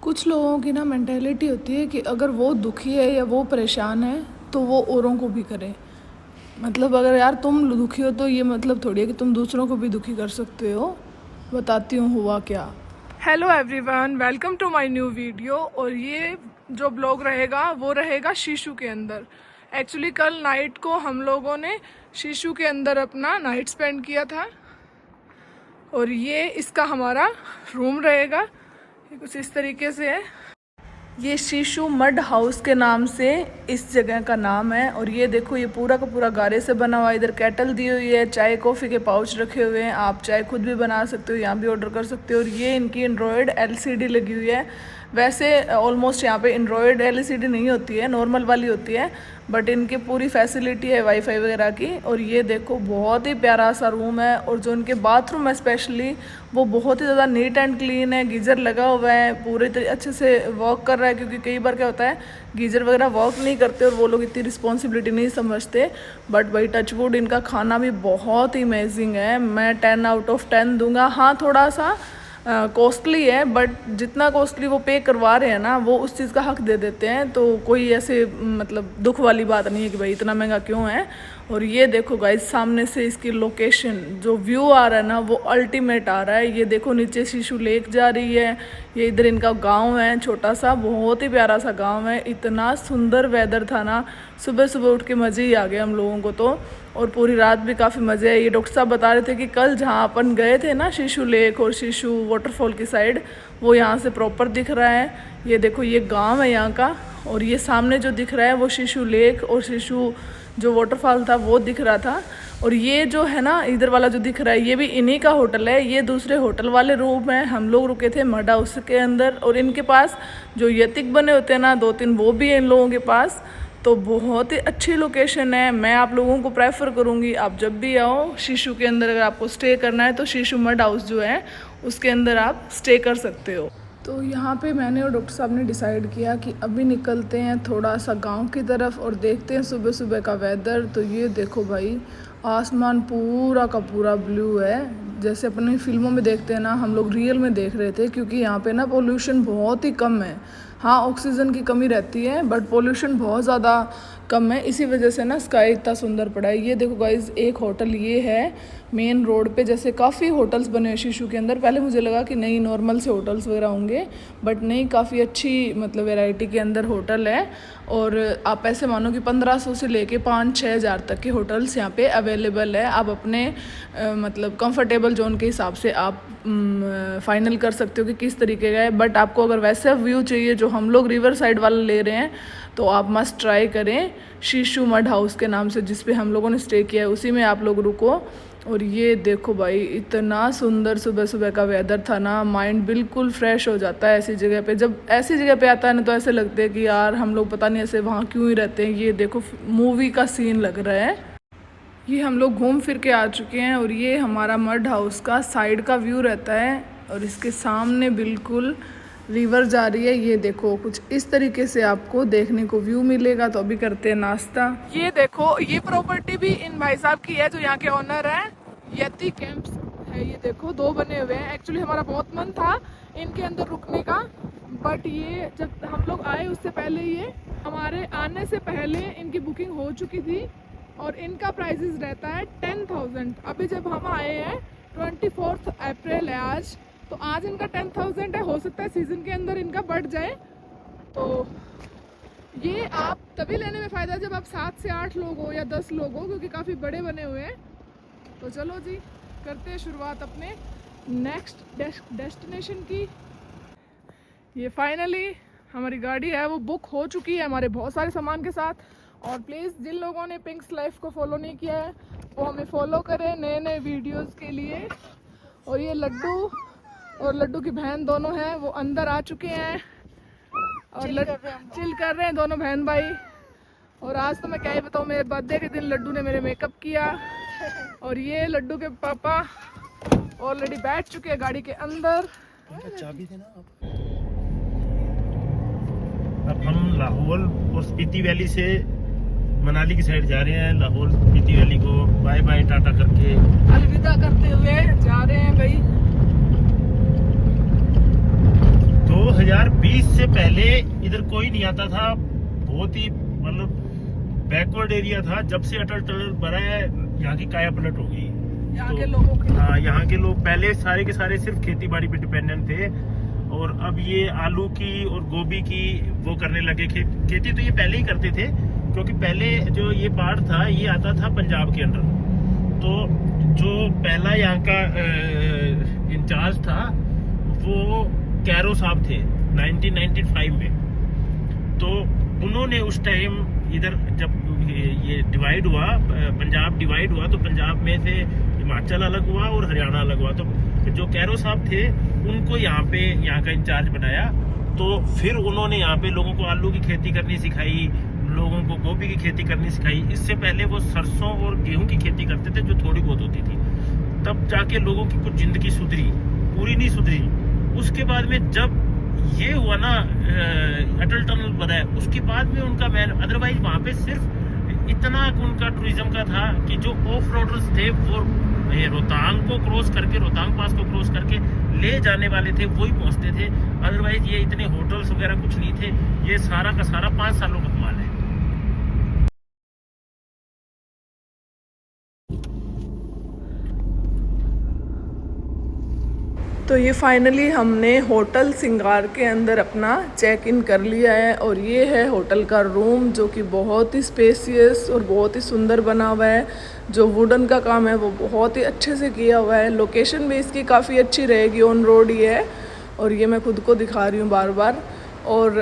कुछ लोगों की ना मेंटेलिटी होती है कि अगर वो दुखी है या वो परेशान है तो वो औरों को भी करे। मतलब अगर यार तुम दुखी हो तो ये मतलब थोड़ी है कि तुम दूसरों को भी दुखी कर सकते हो। बताती हूँ हुआ क्या। Hello everyone, welcome to my new video. और ये जो ब्लॉग रहेगा वो रहेगा शीशु के अंदर। एक्चुअली कल नाइट को हम लोगों ने शीशु के अंदर अपना नाइट स्पेंड किया था और ये इसका हमारा रूम रहेगा। ये कुछ इस तरीके से है। ये शीशु मड हाउस के नाम से इस जगह का नाम है। और ये देखो, ये पूरा का पूरा गारे से बना हुआ है। इधर केटल दी हुई है, चाय कॉफ़ी के पाउच रखे हुए हैं, आप चाय खुद भी बना सकते हो, यहाँ भी ऑर्डर कर सकते हो। और ये इनकी एंड्रॉयड एलसीडी लगी हुई है। वैसे ऑलमोस्ट यहाँ पे एंड्रॉयड एलसीडी नहीं होती है, नॉर्मल वाली होती है, बट इनकी पूरी फैसिलिटी है वाईफाई वगैरह की। और ये देखो, बहुत ही प्यारा सा रूम है। और जो इनके बाथरूम है स्पेशली, वो बहुत ही ज़्यादा नीट एंड क्लीन है। गीज़र लगा हुआ है, पूरे अच्छे से वर्क कर रहा है। क्योंकि कई बार क्या होता है, गीज़र वगैरह वर्क नहीं करते और वो लोग इतनी रिस्पॉन्सिबिलिटी नहीं समझते। बट भाई टचवुड, इनका खाना भी बहुत ही अमेजिंग है। मैं 10 आउट ऑफ 10 दूंगा। हाँ, थोड़ा सा कॉस्टली है, बट जितना कॉस्टली वो पे करवा रहे हैं ना, वो उस चीज़ का हक दे देते हैं। तो कोई ऐसे मतलब दुख वाली बात नहीं है कि भाई इतना महंगा क्यों है। और ये देखो गाइस, सामने से इसकी लोकेशन, जो व्यू आ रहा है ना, वो अल्टीमेट आ रहा है। ये देखो, नीचे शीशु लेक जा रही है। ये इधर इनका गांव है, छोटा सा, बहुत ही प्यारा सा गांव है। इतना सुंदर वेदर था ना, सुबह सुबह उठ के मज़े ही आ गए हम लोगों को तो। और पूरी रात भी काफ़ी मज़े आए। ये डॉक्टर साहब बता रहे थे कि कल जहाँ अपन गए थे ना, शीशु लेक और शीशु वाटरफॉल की साइड, वो यहाँ से प्रॉपर दिख रहा है। ये देखो, ये गांव है यहाँ का। और ये सामने जो दिख रहा है वो शीशु लेक और शीशु जो वाटरफॉल था वो दिख रहा था। और ये जो है ना, इधर वाला जो दिख रहा है, ये भी इन्हीं का होटल है। ये दूसरे होटल वाले रूम है। हम लोग रुके थे मड हाउस के अंदर। और इनके पास जो यतिक बने होते हैं ना, 2-3, वो भी है इन लोगों के पास। तो बहुत ही अच्छी लोकेशन है। मैं आप लोगों को प्रेफर करूँगी, आप जब भी आओ शीशु के अंदर, अगर आपको स्टे करना है तो शीशु मड हाउस जो है उसके अंदर आप स्टे कर सकते हो। तो यहाँ पे मैंने और डॉक्टर साहब ने डिसाइड किया कि अभी निकलते हैं थोड़ा सा गांव की तरफ और देखते हैं सुबह सुबह का वेदर। तो ये देखो भाई, आसमान पूरा का पूरा ब्लू है। जैसे अपनी फिल्मों में देखते हैं ना, हम लोग रियल में देख रहे थे। क्योंकि यहाँ पे ना पोल्यूशन बहुत ही कम है। हाँ, ऑक्सीजन की कमी रहती है, बट पोल्यूशन बहुत ज़्यादा कम है। इसी वजह से ना स्काई इतना सुंदर पड़ा है। ये देखो गाइज, एक होटल ये है मेन रोड पे। जैसे काफ़ी होटल्स बने हैं शीशु के अंदर। पहले मुझे लगा कि नहीं, नॉर्मल से होटल्स वगैरह होंगे, बट नहीं, काफ़ी अच्छी मतलब वैरायटी के अंदर होटल है। और आप ऐसे मानो कि 1500 से लेके 5-6 हज़ार तक के होटल्स यहाँ पे अवेलेबल है। आप अपने मतलब कंफर्टेबल जोन के हिसाब से आप फाइनल कर सकते हो कि किस तरीके का है। बट आपको अगर वैसा व्यू चाहिए जो हम लोग रिवर साइड वाला ले रहे हैं, तो आप मस्ट ट्राई करें शीशु मड हाउस के नाम से, जिस पे हम लोगों ने स्टे किया है, उसी में आप लोग रुको। और ये देखो भाई, इतना सुंदर सुबह सुबह का वेदर था ना, माइंड बिल्कुल फ्रेश हो जाता है ऐसी जगह पे। जब ऐसी जगह पे आता है ना, तो ऐसे लगता है कि यार हम लोग पता नहीं ऐसे वहाँ क्यों ही रहते हैं। ये देखो, मूवी का सीन लग रहा है। ये हम लोग घूम फिर के आ चुके हैं। और ये हमारा मड हाउस का साइड का व्यू रहता है। और इसके सामने बिल्कुल रिवर जा रही है। ये देखो, कुछ इस तरीके से आपको देखने को व्यू मिलेगा। तो अभी करते हैं नाश्ता। ये देखो, ये प्रॉपर्टी भी इन भाई साहब की है जो यहाँ के ओनर हैं। यति कैंप्स है। ये देखो, 2 बने हुए हैं। एक्चुअली हमारा बहुत मन था इनके अंदर रुकने का, बट ये जब हम लोग आए उससे पहले, ये हमारे आने से पहले इनकी बुकिंग हो चुकी थी। और इनका प्राइसेस रहता है 10,000। अभी जब हम आए हैं 24 अप्रैल है आज, तो आज इनका 10,000 है। हो सकता है सीज़न के अंदर इनका बढ़ जाए। तो ये आप तभी लेने में फ़ायदा है जब आप 7 से 8 लोग हो या 10 लोग हो, क्योंकि काफ़ी बड़े बने हुए हैं। तो चलो जी, करते हैं शुरुआत अपने नेक्स्ट डेस्टिनेशन की। ये फाइनली हमारी गाड़ी है वो बुक हो चुकी है हमारे बहुत सारे सामान के साथ। और प्लीज़, जिन लोगों ने पिंक्स लाइफ को फॉलो नहीं किया है, वो हमें फॉलो करें नए नए वीडियोस के लिए। और ये लड्डू और लड्डू की बहन दोनों हैं, वो अंदर आ चुके हैं और चिल कर रहे हैं दोनों बहन भाई। और आज तो मैं क्या ही बताऊँ, मेरे बर्थडे के दिन लड्डू ने मेरे मेकअप किया। और ये लड्डू के पापा ऑलरेडी बैठ चुके हैं गाड़ी के अंदर। चाबी देना। अब हम लाहौल और स्पीति वैली से मनाली की साइड जा रहे हैं। लाहौल स्पीति वैली को बाय बाय टाटा करके अलविदा करते हुए जा रहे हैं भाई। तो 2020 से पहले इधर कोई नहीं आता था, बहुत ही मतलब बैकवर्ड एरिया था। जब से अटल टनल बना है यहाँ की काया पलट हो गई। यहाँ के लोगों के हाँ, यहाँ के लोग पहले सारे के सारे सिर्फ खेती बाड़ी पे डिपेंडेंट थे, और अब ये आलू की और गोभी की वो करने लगे। खेती तो ये पहले ही करते थे, क्योंकि पहले जो ये पार्ट था ये आता था पंजाब के अंडर। तो जो पहला यहाँ का इंचार्ज था वो कैरो साहब थे 1995 में। तो उन्होंने उस टाइम इधर जब ये डिवाइड हुआ, पंजाब डिवाइड हुआ, तो पंजाब में से हिमाचल अलग हुआ और हरियाणा अलग हुआ। तो जो कैरो साहब थे उनको यहाँ का इंचार्ज बनाया। तो फिर उन्होंने यहाँ पे लोगों को आलू की खेती करनी सिखाई, लोगों को गोभी की खेती करनी सिखाई। इससे पहले वो सरसों और गेहूं की खेती करते थे, जो थोड़ी बहुत होती थी। तब जाके लोगों की कुछ जिंदगी सुधरी, पूरी नहीं सुधरी। उसके बाद में जब ये हुआ ना अटल टनल बना है, उसके बाद में उनका मैन, अदरवाइज वहाँ पे सिर्फ इतना उनका टूरिज्म का था कि जो ऑफ रोडर्स थे वो रोहतांग को क्रॉस करके, रोहतांग पास को क्रॉस करके ले जाने वाले थे, वही पहुँचते थे। अदरवाइज ये इतने होटल्स वगैरह कुछ नहीं थे। ये सारा का सारा 5 सालों का कमाल है। तो ये फाइनली हमने होटल सिंगार के अंदर अपना चेक इन कर लिया है, और ये है होटल का रूम, जो कि बहुत ही स्पेसियस और बहुत ही सुंदर बना हुआ है। जो वुडन का काम है वो बहुत ही अच्छे से किया हुआ है। लोकेशन भी इसकी काफ़ी अच्छी रहेगी, ऑन रोड ही है, और ये मैं खुद को दिखा रही हूँ बार बार। और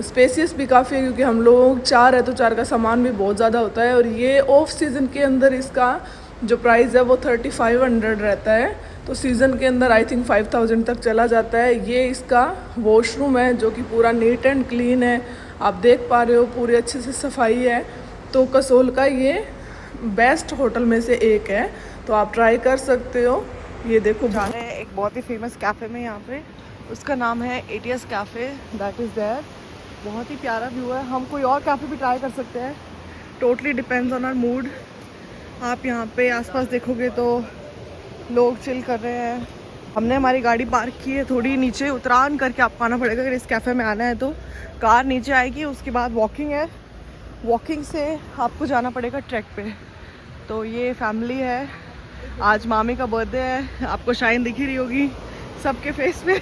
स्पेसियस भी काफ़ी है, क्योंकि हम लोग 4 है तो 4 का सामान भी बहुत ज़्यादा होता है। और ये ऑफ सीज़न के अंदर इसका जो प्राइस है वो 3500 रहता है, तो सीज़न के अंदर आई थिंक 5000 तक चला जाता है। ये इसका वॉशरूम है, जो कि पूरा नीट एंड क्लीन है, आप देख पा रहे हो, पूरी अच्छे से सफाई है। तो कसोल का ये बेस्ट होटल में से एक है, तो आप ट्राई कर सकते हो। ये देखो जा रहे हैं एक बहुत ही फेमस कैफ़े में यहाँ पे, उसका नाम है ATS cafe, that is there. बहुत ही प्यारा व्यू है। हम कोई और कैफ़े भी ट्राई कर सकते हैं, totally depends on our mood. आप यहाँ पे आसपास देखोगे तो लोग चिल कर रहे हैं। हमने हमारी गाड़ी पार्क की है थोड़ी नीचे, उतरान करके आपको आना पड़ेगा अगर इस कैफ़े में आना है तो। कार नीचे आएगी, उसके बाद वॉकिंग है, वॉकिंग से आपको जाना पड़ेगा ट्रैक पे। तो ये फैमिली है, आज मामी का बर्थडे है, आपको शाइन दिख ही रही होगी सबके फेस पे।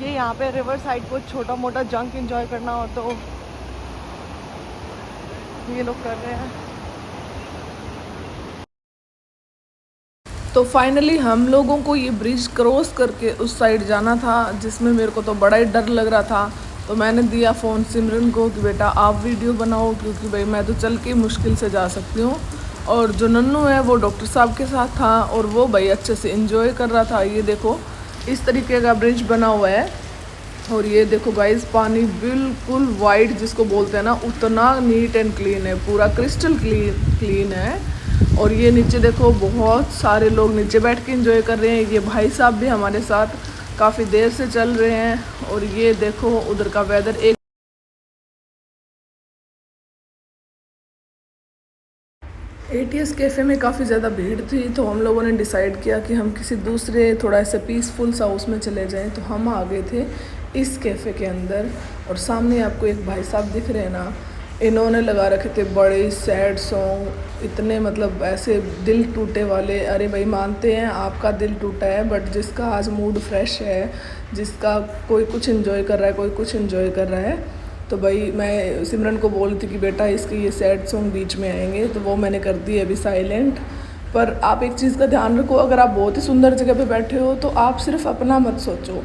ये यहाँ पे रिवर साइड को छोटा मोटा जंक एंजॉय करना हो तो ये लोग कर रहे हैं। तो फाइनली हम लोगों को ये ब्रिज क्रॉस करके उस साइड जाना था, जिसमें मेरे को तो बड़ा ही डर लग रहा था। तो मैंने दिया फ़ोन सिमरन को कि बेटा आप वीडियो बनाओ, क्योंकि भाई मैं तो चल के मुश्किल से जा सकती हूँ। और जो नन्नू है वो डॉक्टर साहब के साथ था, और वो भाई अच्छे से एंजॉय कर रहा था। ये देखो इस तरीके का ब्रिज बना हुआ है, और ये देखो गाइस पानी बिल्कुल वाइट जिसको बोलते हैं ना, उतना नीट एंड क्लीन है, पूरा क्रिस्टल क्लीन है। और ये नीचे देखो बहुत सारे लोग नीचे बैठ के एंजॉय कर रहे हैं। ये भाई साहब भी हमारे साथ काफ़ी देर से चल रहे हैं। और ये देखो उधर का वेदर, एक ATS कैफ़े में काफ़ी ज़्यादा भीड़ थी, तो हम लोगों ने डिसाइड किया कि हम किसी दूसरे थोड़ा ऐसे पीसफुल सा उसमें चले जाएं। तो हम आ गए थे इस कैफ़े के अंदर, और सामने आपको एक भाई साहब दिख रहे हैं ना, इन्होंने लगा रखे थे बड़े सैड सॉन्ग, इतने मतलब ऐसे दिल टूटे वाले। अरे भाई मानते हैं आपका दिल टूटा है, बट जिसका आज मूड फ्रेश है, जिसका कोई कुछ एंजॉय कर रहा है, कोई कुछ एंजॉय कर रहा है, तो भाई मैं सिमरन को बोल रही थी कि बेटा इसके ये सैड सॉन्ग बीच में आएंगे, तो वो मैंने कर दी अभी साइलेंट। पर आप एक चीज़ का ध्यान रखो, अगर आप बहुत ही सुंदर जगह पे बैठे हो तो आप सिर्फ अपना मत सोचो,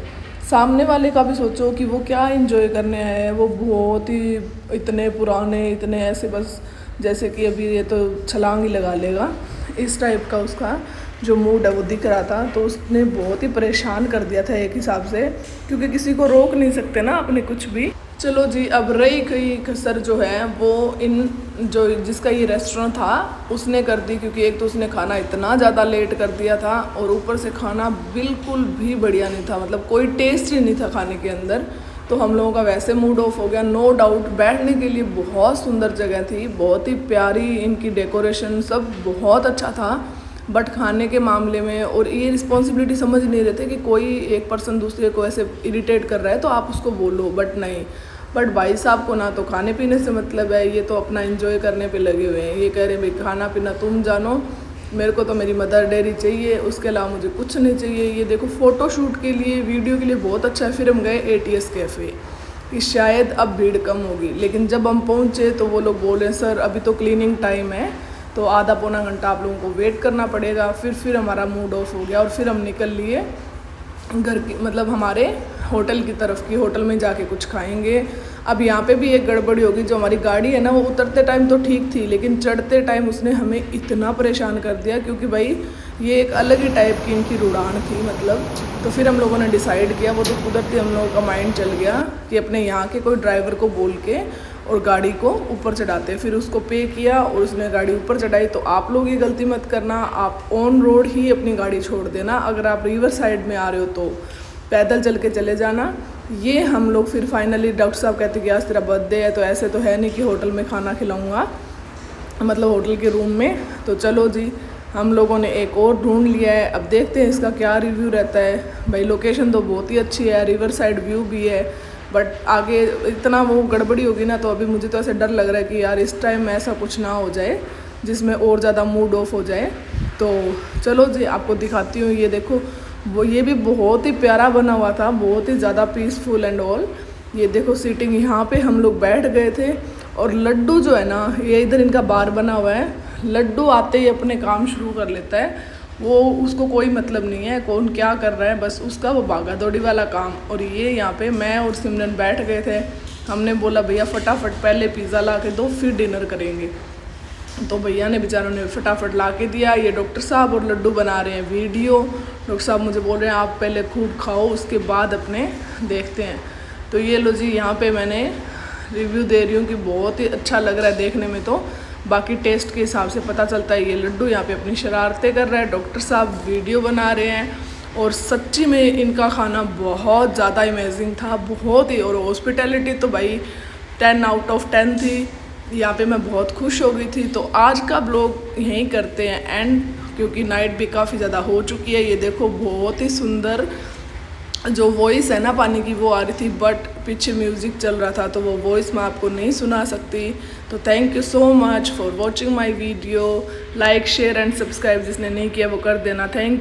सामने वाले का भी सोचो कि वो क्या एंजॉय करने आए हैं। वो बहुत ही इतने पुराने, इतने ऐसे बस जैसे कि अभी ये तो छलांग ही लगा लेगा, इस टाइप का उसका जो मूड है वो दिख रहा था। तो उसने बहुत ही परेशान कर दिया था एक हिसाब से, क्योंकि किसी को रोक नहीं सकते ना अपने कुछ भी। चलो जी, अब रही कई कसर जो है वो इन जो जिसका ये रेस्टोरेंट था उसने कर दी, क्योंकि एक तो उसने खाना इतना ज़्यादा लेट कर दिया था, और ऊपर से खाना बिल्कुल भी बढ़िया नहीं था, मतलब कोई टेस्ट ही नहीं था खाने के अंदर। तो हम लोगों का वैसे मूड ऑफ हो गया। नो डाउट बैठने के लिए बहुत सुंदर जगह थी, बहुत ही प्यारी, इनकी डेकोरेशन सब बहुत अच्छा था, बट खाने के मामले में और ये रिस्पॉन्सिबिलिटी समझ नहीं रहे थे कि कोई एक पर्सन दूसरे को ऐसे इरिटेट कर रहा है तो आप उसको बोलो, बट नहीं। बट भाई साहब को ना तो खाने पीने से मतलब है, ये तो अपना एंजॉय करने पे लगे हुए हैं। ये कह रहे हैं भाई खाना पीना तुम जानो, मेरे को तो मेरी मदर डेयरी चाहिए, उसके अलावा मुझे कुछ नहीं चाहिए। ये देखो फ़ोटो शूट के लिए, वीडियो के लिए बहुत अच्छा है। फिर हम गए ATS कैफ़े कि शायद अब भीड़ कम होगी, लेकिन जब हम पहुँचे तो वो लोग बोल रहे हैं सर अभी तो क्लीनिंग टाइम है, तो आधा पौना घंटा आप लोगों को वेट करना पड़ेगा। फिर हमारा मूड ऑफ हो गया और फिर हम निकल लिए घर की, मतलब हमारे होटल की तरफ की, होटल में जाके कुछ खाएंगे। अब यहाँ पे भी एक गड़बड़ी होगी, जो हमारी गाड़ी है ना वो उतरते टाइम तो ठीक थी, लेकिन चढ़ते टाइम उसने हमें इतना परेशान कर दिया, क्योंकि भाई ये एक अलग ही टाइप की इनकी रुड़ान थी मतलब। तो फिर हम लोगों ने डिसाइड किया, वो तो कुदरती हम लोगों का माइंड चल गया कि अपने यहाँ के कोई ड्राइवर को बोल के और गाड़ी को ऊपर चढ़ाते। फिर उसको पे किया और उसने गाड़ी ऊपर चढ़ाई। तो आप लोग ये गलती मत करना, आप ऑन रोड ही अपनी गाड़ी छोड़ देना। अगर आप रिवर साइड में आ रहे हो तो पैदल चल के चले जाना। ये हम लोग फिर फाइनली डॉक्टर साहब कहते कि आज तेरा बर्थडे है, तो ऐसे तो है नहीं कि होटल में खाना खिलाऊँगा, मतलब होटल के रूम में। तो चलो जी, हम लोगों ने एक और ढूंढ लिया है। अब देखते हैं इसका क्या रिव्यू रहता है। भाई लोकेशन तो बहुत ही अच्छी है, रिवर साइड व्यू भी है, बट आगे इतना वो गड़बड़ी होगी ना, तो अभी मुझे तो ऐसे डर लग रहा है कि यार इस टाइम ऐसा कुछ ना हो जाए जिसमें और ज़्यादा मूड ऑफ हो जाए। तो चलो जी आपको दिखाती हूँ। ये देखो, वो ये भी बहुत ही प्यारा बना हुआ था, बहुत ही ज़्यादा पीसफुल एंड ऑल। ये देखो सीटिंग, यहाँ पे हम लोग बैठ गए थे। और लड्डू जो है ना, ये इधर इनका बार बना हुआ है, लड्डू आते ही अपने काम शुरू कर लेता है। वो उसको कोई मतलब नहीं है कौन क्या कर रहा है, बस उसका वो भागा दौड़ी वाला काम। और ये यहाँ पे मैं और सिमरन बैठ गए थे। हमने बोला भैया फटाफट पहले पिज़्ज़ा ला के दो, फिर डिनर करेंगे। तो भैया ने बेचारों ने फटाफट ला के दिया। ये डॉक्टर साहब और लड्डू बना रहे हैं वीडियो। डॉक्टर साहब मुझे बोल रहे हैं आप पहले खूब खाओ, उसके बाद अपने देखते हैं। तो ये लो जी, यहाँ पे मैंने रिव्यू दे रही हूँ कि बहुत ही अच्छा लग रहा है देखने में। तो बाकी टेस्ट के हिसाब से पता चलता है। ये लड्डू यहाँ पे अपनी शरारतें कर रहा है, डॉक्टर साहब वीडियो बना रहे हैं। और सच्ची में इनका खाना बहुत ज़्यादा अमेजिंग था, बहुत ही। और हॉस्पिटैलिटी तो भाई 10 आउट ऑफ 10 थी। यहाँ पे मैं बहुत खुश हो गई थी। तो आज का ब्लॉग यहीं करते हैं एंड, क्योंकि नाइट भी काफ़ी ज़्यादा हो चुकी है। ये देखो बहुत ही सुंदर जो वॉइस है ना पानी की वो आ रही थी, बट पीछे म्यूज़िक चल रहा था तो वो वॉइस मैं आपको नहीं सुना सकती। तो thank you so much for watching my video. Like share and subscribe जिसने नहीं किया वो कर देना। थैंक